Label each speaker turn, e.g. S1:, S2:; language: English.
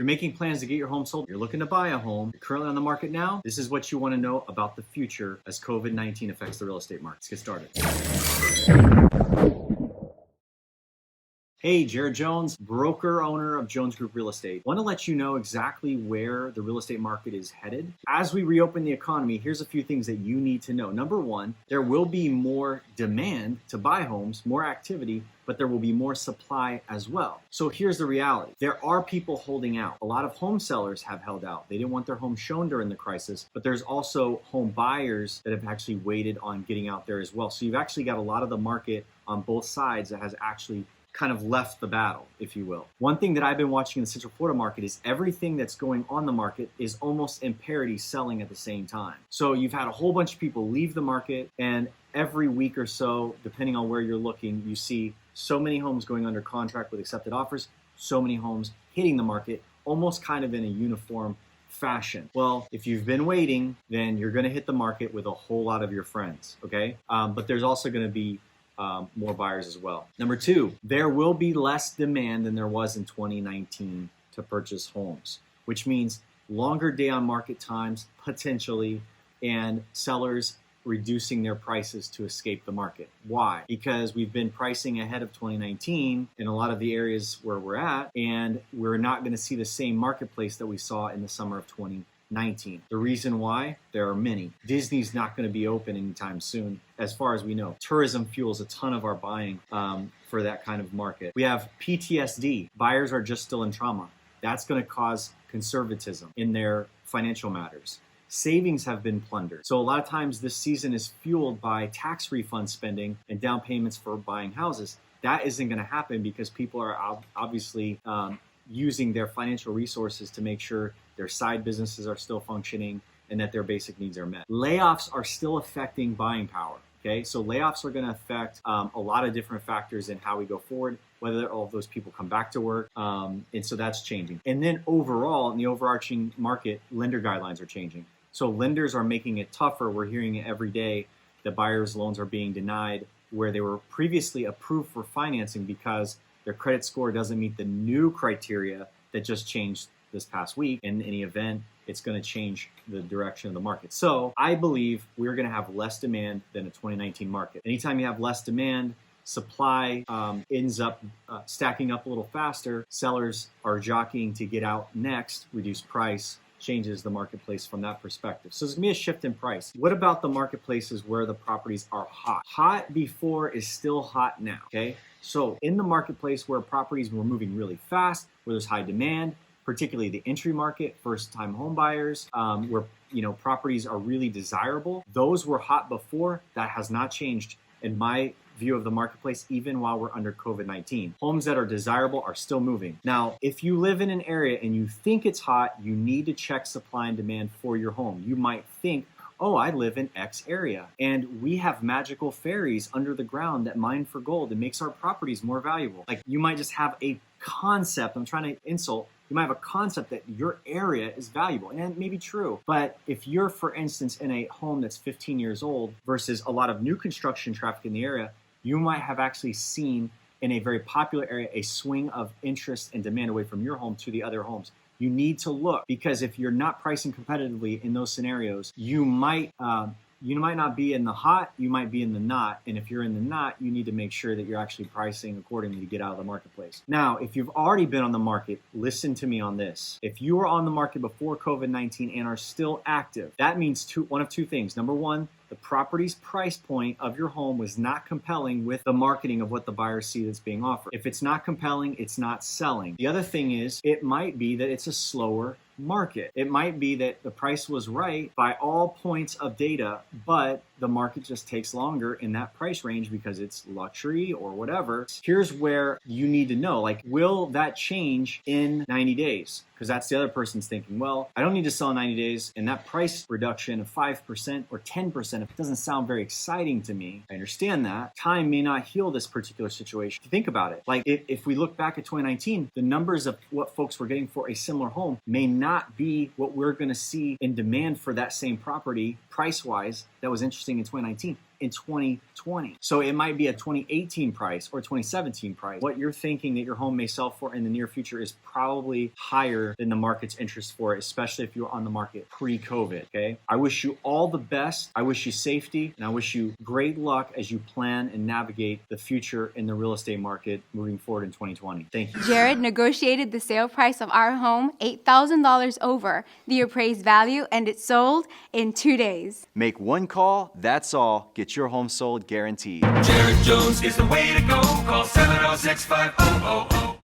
S1: You're making plans to get your home sold. You're looking to buy a home. You're currently on the market now. This is what you want to know about the future as COVID-19 affects the real estate market. Let's get started. Hey, Jared Jones, broker owner of Jones Group Real Estate. Want to let you know exactly where the real estate market is headed. As we reopen the economy, here's a few things that you need to know. Number one, there will be more demand to buy homes, more activity, but there will be more supply as well. So here's the reality. There are people holding out. A lot of home sellers have held out. They didn't want their home shown during the crisis, but there's also home buyers that have actually waited on getting out there as well. So you've actually got a lot of the market on both sides that has actually kind of left the battle, if you will. One thing that I've been watching in the Central Florida market is everything that's going on the market is almost in parity selling at the same time. So you've had a whole bunch of people leave the market, and every week or so, depending on where you're looking, you see so many homes going under contract with accepted offers, so many homes hitting the market, almost kind of in a uniform fashion. Well, if you've been waiting, then you're going to hit the market with a whole lot of your friends, okay? But there's also going to be more buyers as well. Number two, there will be less demand than there was in 2019 to purchase homes, which means longer day on market times potentially, and sellers reducing their prices to escape the market. Why? Because we've been pricing ahead of 2019 in a lot of the areas where we're at, and we're not going to see the same marketplace that we saw in the summer of 2019. The reason why? There are many. Disney's not going to be open anytime soon, as far as we know. Tourism fuels a ton of our buying for that kind of market. We have PTSD. Buyers are just still in trauma. That's going to cause conservatism in their financial matters. Savings have been plundered. So a lot of times this season is fueled by tax refund spending and down payments for buying houses. That isn't going to happen because people are obviously using their financial resources to make sure their side businesses are still functioning and that their basic needs are met. Layoffs are still affecting buying power. Okay, so layoffs are going to affect a lot of different factors in how we go forward, whether all of those people come back to work. And so that's changing. And then overall, in the overarching market, lender guidelines are changing. So lenders are making it tougher. We're hearing it every day that buyers' loans are being denied where they were previously approved for financing because their credit score doesn't meet the new criteria that just changed this past week. In any event, it's going to change the direction of the market. So I believe we're going to have less demand than a 2019 market. Anytime you have less demand, supply ends up stacking up a little faster. Sellers are jockeying to get out next, reduce price, changes the marketplace from that perspective. So there's gonna be a shift in price. What about the marketplaces where the properties are hot? Hot before is still hot now, okay? So in the marketplace where properties were moving really fast, where there's high demand, particularly the entry market, first-time home buyers, where properties are really desirable, those were hot before. That has not changed in my view of the marketplace, even while we're under COVID-19. Homes that are desirable are still moving. Now, if you live in an area and you think it's hot, you need to check supply and demand for your home. You might think, oh, I live in X area, and we have magical fairies under the ground that mine for gold and makes our properties more valuable. Like, you might just have a concept, I'm trying to insult, you might have a concept that your area is valuable, and that may be true. But if you're, for instance, in a home that's 15 years old versus a lot of new construction traffic in the area, you might have actually seen in a very popular area a swing of interest and demand away from your home to the other homes. You need to look, because if you're not pricing competitively in those scenarios, you might not be in the hot, you might be in the not. And if you're in the not, you need to make sure that you're actually pricing accordingly to get out of the marketplace. Now, if you've already been on the market, listen to me on this. If you were on the market before COVID-19 and are still active, that means one of two things. Number one, the property's price point of your home was not compelling with the marketing of what the buyers see that's being offered. If it's not compelling, it's not selling. The other thing is, it might be that it's a slower market. It might be that the price was right by all points of data, but the market just takes longer in that price range because it's luxury or whatever. Here's where you need to know, like, will that change in 90 days? Because that's the other person's thinking, well, I don't need to sell in 90 days, and that price reduction of 5% or 10%, if it doesn't sound very exciting to me, I understand that. Time may not heal this particular situation. Think about it. Like, if we look back at 2019, the numbers of what folks were getting for a similar home may not be what we're going to see in demand for that same property price-wise that was interesting in 2019. in 2020. So it might be a 2018 price or 2017 price. What you're thinking that your home may sell for in the near future is probably higher than the market's interest for it, especially if you're on the market pre-COVID, okay? I wish you all the best. I wish you safety, and I wish you great luck as you plan and navigate the future in the real estate market moving forward in 2020. Thank you.
S2: Jared negotiated the sale price of our home $8,000 over the appraised value, and it sold in 2 days.
S3: Make one call, that's all. Get your home sold guaranteed.
S4: Jared Jones is the way to go. Call 706-5000.